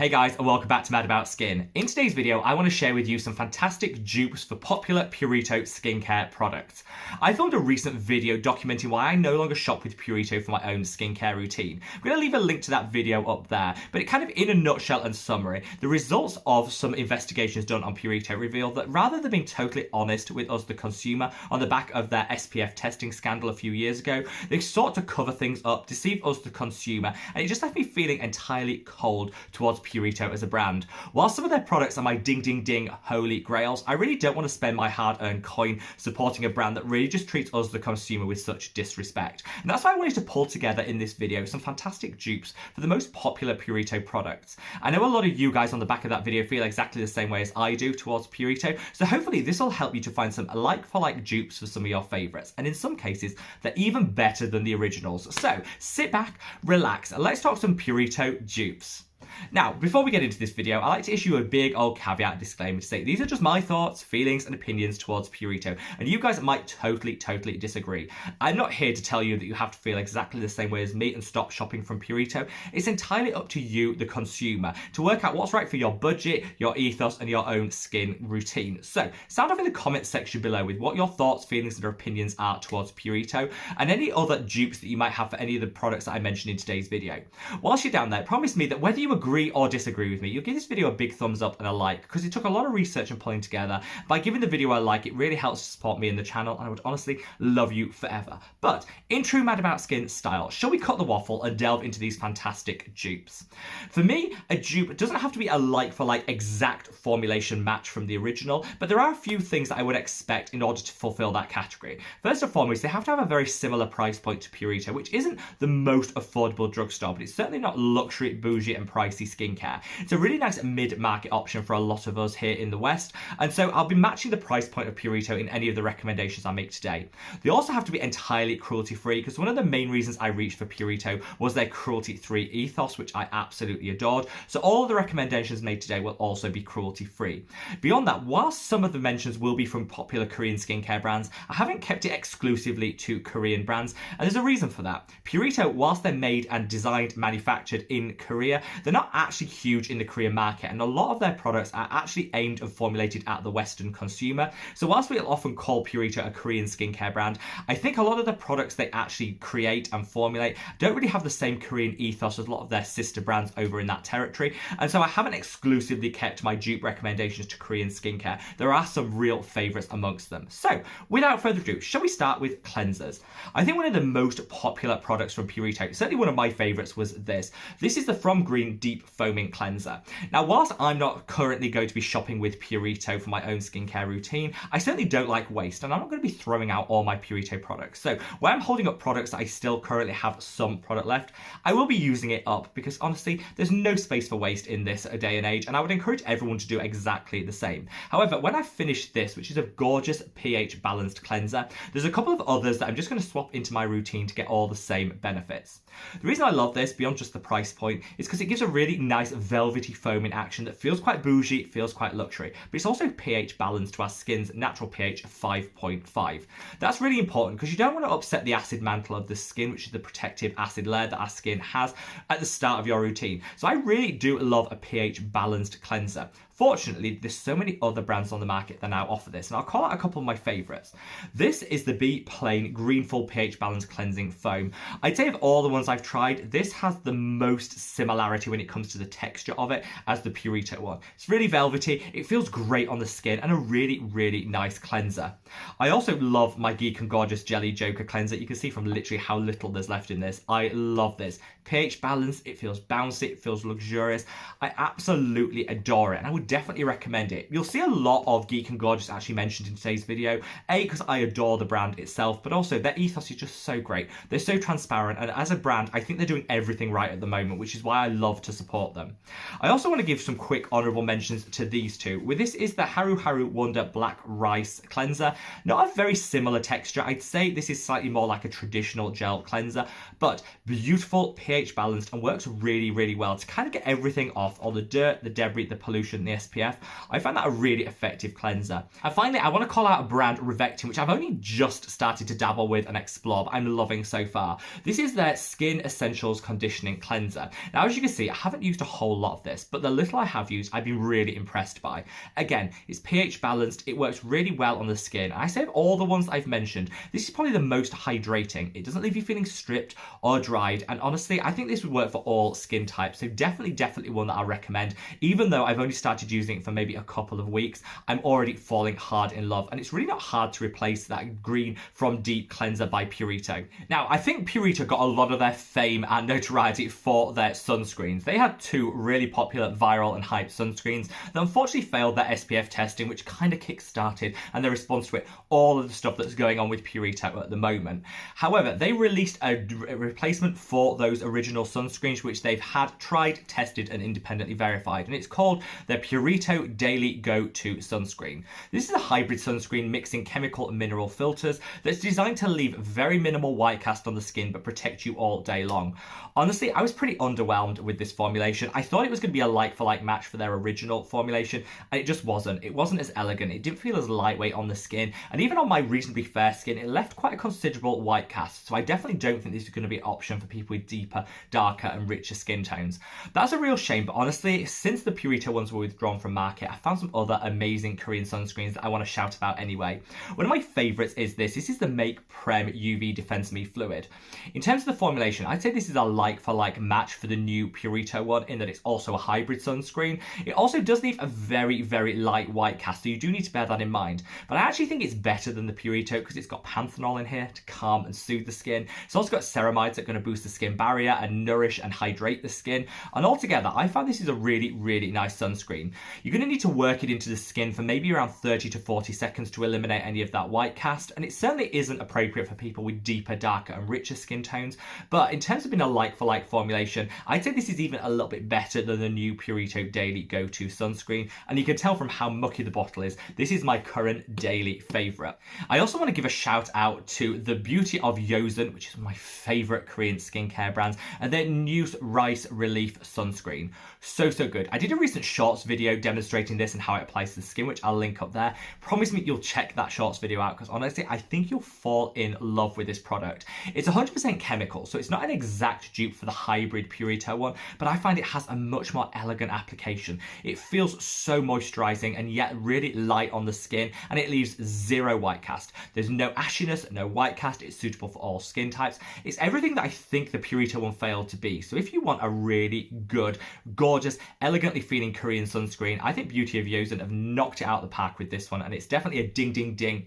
Hey guys, and welcome back to Mad About Skin. In today's video, I want to share with you some fantastic dupes for popular Purito skincare products. I filmed a recent video documenting why I no longer shop with Purito for my own skincare routine. I'm going to leave a link to that video up there, but it kind of in a nutshell and summary, the results of some investigations done on Purito reveal that rather than being totally honest with us, the consumer, on the back of their SPF testing scandal a few years ago, they sought to cover things up, deceive us, the consumer, and it just left me feeling entirely cold towards Purito as a brand. While some of their products are my ding ding ding holy grails, I really don't want to spend my hard-earned coin supporting a brand that really just treats us the consumer with such disrespect. And that's why I wanted to pull together in this video some fantastic dupes for the most popular Purito products. I know a lot of you guys on the back of that video feel exactly the same way as I do towards Purito, so hopefully this will help you to find some like-for-like dupes for some of your favourites, and in some cases they're even better than the originals. So sit back, relax, and let's talk some Purito dupes. Now, before we get into this video, I like to issue a big old caveat disclaimer to say these are just my thoughts, feelings, and opinions towards Purito, and you guys might totally disagree. I'm not here to tell you that you have to feel exactly the same way as me and stop shopping from Purito. It's entirely up to you, the consumer, to work out what's right for your budget, your ethos, and your own skin routine. So, sound off in the comments section below with what your thoughts, feelings, and opinions are towards Purito, and any other dupes that you might have for any of the products that I mentioned in today's video. Whilst you're down there, promise me that whether you agree or disagree with me, you'll give this video a big thumbs up and a like, because it took a lot of research and pulling together. By giving the video a like, it really helps to support me in the channel, and I would honestly love you forever. But in true Mad About Skin style, shall we cut the waffle and delve into these fantastic dupes? For me, a dupe doesn't have to be a like-for-like exact formulation match from the original, but there are a few things that I would expect in order to fulfill that category. First and foremost, they have to have a very similar price point to Purito, which isn't the most affordable drugstore, but it's certainly not luxury, bougie, and pricey skincare. It's a really nice mid-market option for a lot of us here in the West, and so I'll be matching the price point of Purito in any of the recommendations I make today. They also have to be entirely cruelty-free, because one of the main reasons I reached for Purito was their cruelty-free ethos, which I absolutely adored, so all of the recommendations made today will also be cruelty-free. Beyond that, whilst some of the mentions will be from popular Korean skincare brands, I haven't kept it exclusively to Korean brands, and there's a reason for that. Purito, whilst they're made and designed, manufactured in Korea, they're not actually huge in the Korean market, and a lot of their products are actually aimed and formulated at the Western consumer. So whilst we'll often call Purito a Korean skincare brand, I think a lot of the products they actually create and formulate don't really have the same Korean ethos as a lot of their sister brands over in that territory, and so I haven't exclusively kept my dupe recommendations to Korean skincare. There are some real favourites amongst them. So without further ado, shall we start with cleansers? I think one of the most popular products from Purito, certainly one of my favourites, was this. This is the From Green Deep Foaming Cleanser. Now, whilst I'm not currently going to be shopping with Purito for my own skincare routine, I certainly don't like waste, and I'm not going to be throwing out all my Purito products. So where I'm holding up products that I still currently have some product left, I will be using it up, because honestly, there's no space for waste in this day and age, and I would encourage everyone to do exactly the same. However, when I finish this, which is a gorgeous pH balanced cleanser, there's a couple of others that I'm just going to swap into my routine to get all the same benefits. The reason I love this, beyond just the price point, is because it gives a really nice velvety foam in action that feels quite bougie, feels quite luxury, but it's also pH balanced to our skin's natural pH of 5.5. That's really important because you don't want to upset the acid mantle of the skin, which is the protective acid layer that our skin has at the start of your routine. So I really do love a pH balanced cleanser. Fortunately, there's so many other brands on the market that now offer this, and I'll call out a couple of my favourites. This is the Be Plain Green Full pH Balanced Cleansing Foam. I'd say of all the ones I've tried, this has the most similarity when it comes to the texture of it as the Purito one. It's really velvety, it feels great on the skin, and a really nice cleanser. I also love my Geek and Gorgeous Jelly Joker cleanser. You can see from literally how little there's left in this. I love this. pH balanced, it feels bouncy, it feels luxurious. I absolutely adore it, and I would definitely recommend it. You'll see a lot of Geek and Gorgeous actually mentioned in today's video, A, because I adore the brand itself, but also their ethos is just so great. They're so transparent, and as a brand, I think they're doing everything right at the moment, which is why I love to support them. I also want to give some quick honourable mentions to these two. With this is the Haru Haru Wonder Black Rice Cleanser. Not a very similar texture. I'd say this is slightly more like a traditional gel cleanser, but beautiful, pH balanced, and works really well to kind of get everything off, all the dirt, the debris, the pollution, the SPF. I find that a really effective cleanser. And finally, I want to call out a brand, Rovectin, which I've only just started to dabble with and explore, but I'm loving so far. This is their Skin Essentials Conditioning Cleanser. Now, as you can see, I haven't used a whole lot of this, but the little I have used, I've been really impressed by. Again, it's pH balanced, it works really well on the skin. I say of all the ones I've mentioned, this is probably the most hydrating. It doesn't leave you feeling stripped or dried, and honestly, I think this would work for all skin types, so definitely one that I recommend. Even though I've only started using it for maybe a couple of weeks, I'm already falling hard in love, and it's really not hard to replace that green from Deep cleanser by Purito. Now, I think Purito got a lot of their fame and notoriety for their sunscreens. They had two really popular viral and hyped sunscreens that unfortunately failed their SPF testing, which kind of kick-started, and their response to it, all of the stuff that's going on with Purito at the moment. However, they released a replacement for those original sunscreens, which they've had tried, tested, and independently verified, and it's called their Purito Daily Go-To Sunscreen. This is a hybrid sunscreen mixing chemical and mineral filters that's designed to leave very minimal white cast on the skin but protect you all day long. Honestly, I was pretty underwhelmed with this formulation. I thought it was going to be a like-for-like match for their original formulation, and it just wasn't. It wasn't as elegant, it didn't feel as lightweight on the skin, and even on my reasonably fair skin, it left quite a considerable white cast, so I definitely don't think this is going to be an option for people with deeper, darker, and richer skin tones. That's a real shame, but honestly, since the Purito ones were withdrawn from market, I found some other amazing Korean sunscreens that I want to shout about anyway. One of my favourites is this. This is the Make Prem UV Defense Me Fluid. In terms of the formulation, I'd say this is a like-for-like match for the new Purito one, in that it's also a hybrid sunscreen. It also does leave a very light white cast, so you do need to bear that in mind. But I actually think it's better than the Purito because it's got panthenol in here to calm and soothe the skin. It's also got ceramides that are going to boost the skin barrier and nourish and hydrate the skin. And altogether, I found this is a really nice sunscreen. You're going to need to work it into the skin for maybe around 30 to 40 seconds to eliminate any of that white cast, and it certainly isn't appropriate for people with deeper, darker, and richer skin tones. But in terms of being a like-for-like formulation, I'd say this is even a little bit better than the new Purito Daily Go-To Sunscreen, and you can tell from how mucky the bottle is, this is my current daily favourite. I also want to give a shout out to the Beauty of Joseon, which is one of my favourite Korean skincare brands, and their new Rice Relief Sunscreen. So good. I did a recent shorts video demonstrating this and how it applies to the skin, which I'll link up there. Promise me you'll check that shorts video out, because honestly, I think you'll fall in love with this product. It's 100% chemical, so it's not an exact dupe for the hybrid Purito one, but I find it has a much more elegant application. It feels so moisturizing and yet really light on the skin, and it leaves zero white cast. There's no ashiness, no white cast. It's suitable for all skin types. It's everything that I think the Purito one failed to be. So if you want a really good, gorgeous, elegantly feeling Korean sunscreen, I think Beauty of Joseon have knocked it out of the park with this one, and it's definitely a ding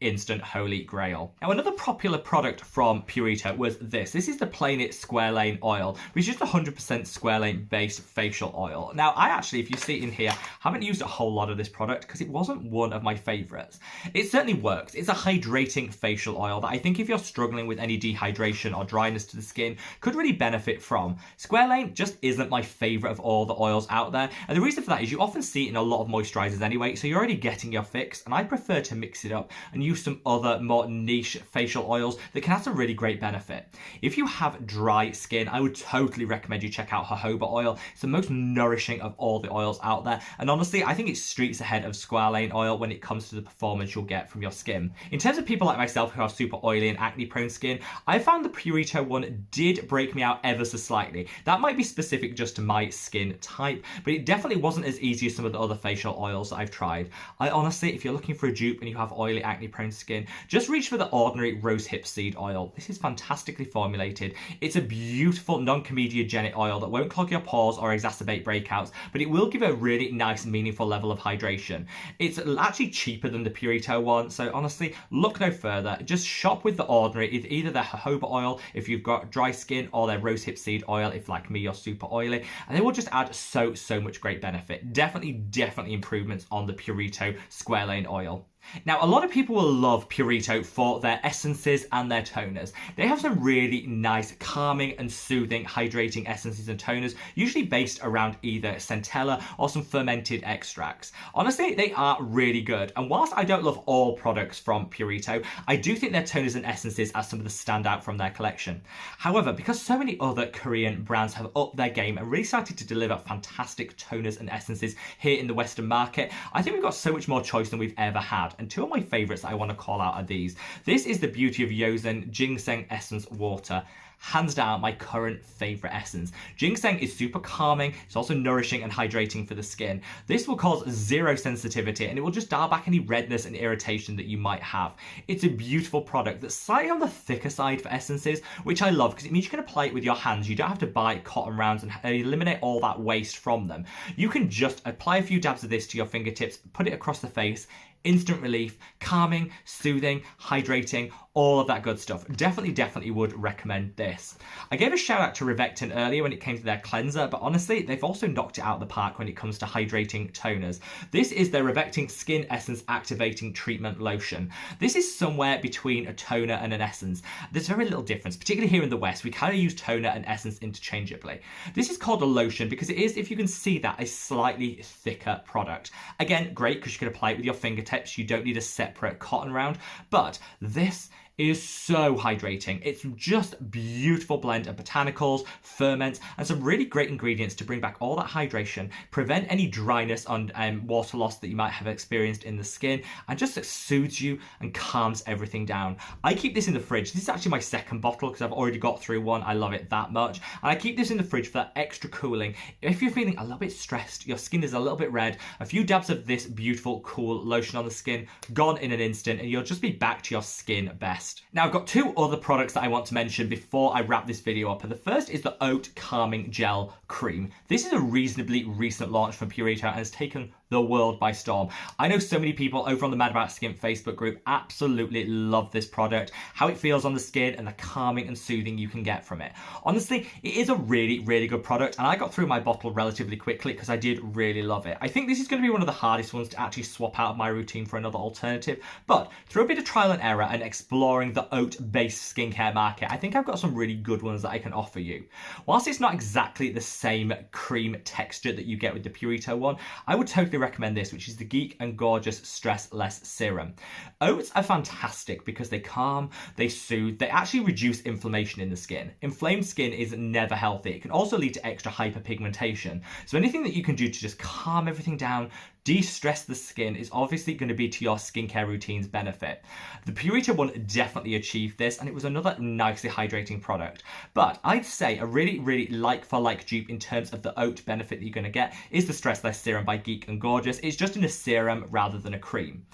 instant holy grail. Now, another popular product from Purito was this. This is the Plain It Squalane oil, which is just 100% squalane based facial oil. Now, I actually, if you see in here, haven't used a whole lot of this product because it wasn't one of my favorites. It certainly works. It's a hydrating facial oil that I think if you're struggling with any dehydration or dryness to the skin, could really benefit from. Squalane just isn't my favorite of all the oils out there, and the reason for that is you often see it in a lot of moisturizers anyway, so you're already getting your fix, and I prefer to mix it up and use some other more niche facial oils that can have some really great benefit. If you have dry skin, I would totally recommend you check out jojoba oil. It's the most nourishing of all the oils out there, and honestly, I think it's streets ahead of squalane oil when it comes to the performance you'll get from your skin. In terms of people like myself who have super oily and acne prone skin, I found the Purito one did break me out ever so slightly. That might be specific just to my skin type, but it definitely wasn't as easy as some of the other facial oils that I've tried. I honestly, if you're looking for a dupe and you have oily acne prone skin, just reach for the ordinary rosehip seed oil. This is fantastically formulated. It's a beautiful non-comedogenic oil that won't clog your pores or exacerbate breakouts, but it will give a really nice meaningful level of hydration. It's actually cheaper than the Purito one, so honestly, look no further. Just shop with the ordinary, either their jojoba oil if you've got dry skin, or their rosehip seed oil if, like me, you're super oily, and they will just add so much great benefit. Definitely improvements on the Purito squalane oil. Now, a lot of people will love Purito for their essences and their toners. They have some really nice, calming and soothing, hydrating essences and toners, usually based around either centella or some fermented extracts. Honestly, they are really good. And whilst I don't love all products from Purito, I do think their toners and essences are some of the standout from their collection. However, because so many other Korean brands have upped their game and really started to deliver fantastic toners and essences here in the Western market, I think we've got so much more choice than we've ever had. And two of my favourites that I want to call out are these. This is the Beauty of Joseon Ginseng Essence Water. hands down my current favorite essence. Ginseng is super calming, it's also nourishing and hydrating for the skin. This will cause zero sensitivity and it will just dial back any redness and irritation that you might have. It's a beautiful product that's slightly on the thicker side for essences, which I love because it means you can apply it with your hands. You don't have to buy cotton rounds and eliminate all that waste from them. You can just apply a few dabs of this to your fingertips, put it across the face, instant relief, calming, soothing, hydrating, all of that good stuff. Definitely would recommend this. I gave a shout out to Rovectin earlier when it came to their cleanser, but honestly, they've also knocked it out of the park when it comes to hydrating toners. This is their Rovectin Skin Essence Activating Treatment Lotion. This is somewhere between a toner and an essence. There's very little difference, particularly here in the West. We kind of use toner and essence interchangeably. This is called a lotion because it is, if you can see that, a slightly thicker product. Again, great because you can apply it with your fingertips. You don't need a separate cotton round, but this is so hydrating. It's just beautiful blend of botanicals, ferments, and some really great ingredients to bring back all that hydration, prevent any dryness and water loss that you might have experienced in the skin, and just soothes you and calms everything down. I keep this in the fridge. This is actually my second bottle because I've already got through one. I love it that much. And I keep this in the fridge for that extra cooling. If you're feeling a little bit stressed, your skin is a little bit red, a few dabs of this beautiful, cool lotion on the skin, gone in an instant, and you'll just be back to your skin best. Now I've got two other products that I want to mention before I wrap this video up, and the first is the Oat Calming Gel Cream. This is a reasonably recent launch from Purito and has taken the world by storm. I know so many people over on the Mad About Skin Facebook group absolutely love this product, how it feels on the skin and the calming and soothing you can get from it. Honestly, it is a really good product, and I got through my bottle relatively quickly because I did really love it. I think this is going to be one of the hardest ones to actually swap out of my routine for another alternative, but through a bit of trial and error and exploring the oat-based skincare market, I think I've got some really good ones that I can offer you. Whilst it's not exactly the same cream texture that you get with the Purito one, I would totally recommend this, which is the Geek and Gorgeous Stress Less Serum. Oats are fantastic because they calm, they soothe, they actually reduce inflammation in the skin. Inflamed skin is never healthy. It can also lead to extra hyperpigmentation. So anything that you can do to just calm everything down, de-stress the skin is obviously going to be to your skincare routine's benefit. The Purito one definitely achieved this, and it was another nicely hydrating product. But I'd say a really like-for-like dupe in terms of the oat benefit that you're going to get is the Stress Less Serum by Geek and Gorgeous. It's just in a serum rather than a cream.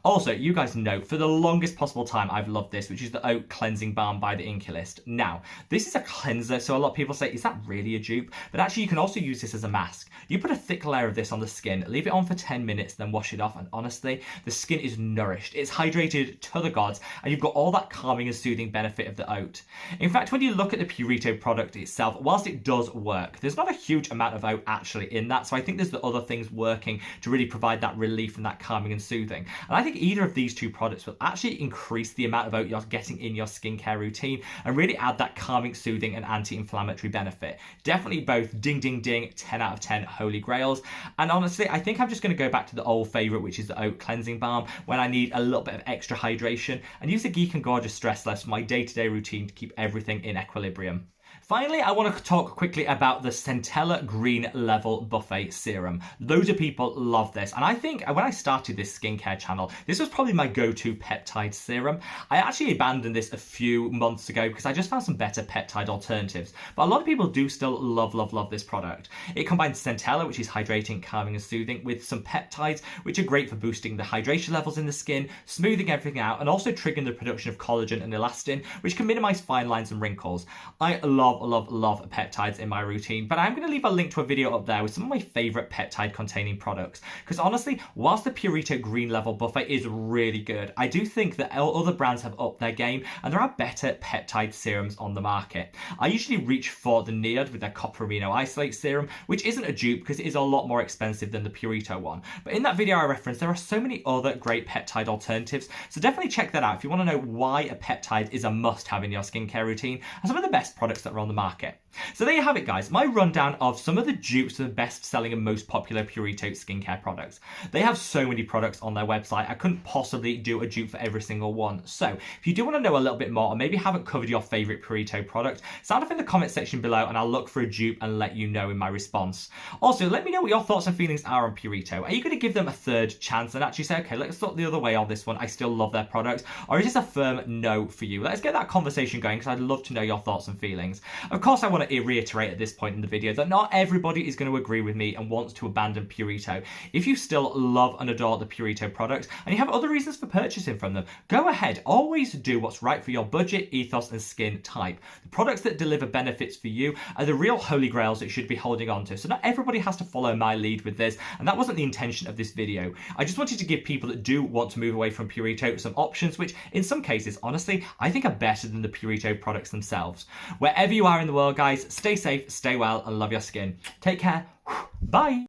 Also, you guys know, for the longest possible time, I've loved this, which is the Oat Cleansing Balm by the Inculist. Now, this is a cleanser, so a lot of people say, is that really a dupe? But actually, you can also use this as a mask. You put a thick layer of this on the skin, leave it on for 10 minutes, then wash it off, and honestly, the skin is nourished. It's hydrated to the gods, and you've got all that calming and soothing benefit of the oat. In fact, when you look at the Purito product itself, whilst it does work, there's not a huge amount of oat actually in that, so I think there's the other things working to really provide that relief and that calming and soothing. And I think either of these two products will actually increase the amount of oat you're getting in your skincare routine and really add that calming, soothing, and anti-inflammatory benefit. Definitely both ding, 10 out of 10 holy grails. And honestly, I think I'm just going to go back to the old favorite, which is the Oat Cleansing Balm, when I need a little bit of extra hydration, and use the Geek and Gorgeous Stress Less for my day-to-day routine to keep everything in equilibrium. Finally, I want to talk quickly about the Centella Green Level Buffet Serum. Loads of people love this, and I think when I started this skincare channel, this was probably my go-to peptide serum. I actually abandoned this a few months ago because I just found some better peptide alternatives, but a lot of people do still love this product. It combines centella, which is hydrating, calming, and soothing, with some peptides, which are great for boosting the hydration levels in the skin, smoothing everything out, and also triggering the production of collagen and elastin, which can minimize fine lines and wrinkles. I love peptides in my routine, but I'm going to leave a link to a video up there with some of my favorite peptide containing products, because honestly, whilst the Purito Green Level Buffet is really good, I do think that other brands have upped their game and there are better peptide serums on the market. I usually reach for the Neod with their copper amino isolate serum, which isn't a dupe because it is a lot more expensive than the Purito one. But in that video I referenced, there are so many other great peptide alternatives, so definitely check that out if you want to know why a peptide is a must-have in your skincare routine and some of the best products that are on the market. So there you have it, guys, my rundown of some of the dupes of the best selling and most popular Purito skincare products. They have so many products on their website, I couldn't possibly do a dupe for every single one. So if you do want to know a little bit more, or maybe haven't covered your favorite Purito product, sound off in the comment section below and I'll look for a dupe and let you know in my response. Also, let me know what your thoughts and feelings are on Purito. Are you going to give them a third chance and actually say, okay, let's look the other way on this one, I still love their products, or is this a firm no for you? Let's get that conversation going because I'd love to know your thoughts and feelings. Of course, I want to reiterate at this point in the video that not everybody is going to agree with me and wants to abandon Purito. If you still love and adore the Purito products and you have other reasons for purchasing from them, go ahead. Always do what's right for your budget, ethos and skin type. The products that deliver benefits for you are the real holy grails that you should be holding on to. So not everybody has to follow my lead with this, and that wasn't the intention of this video. I just wanted to give people that do want to move away from Purito some options, which in some cases, honestly, I think are better than the Purito products themselves. Wherever you are in the world, guys, stay safe, stay well, and love your skin. Take care. Bye.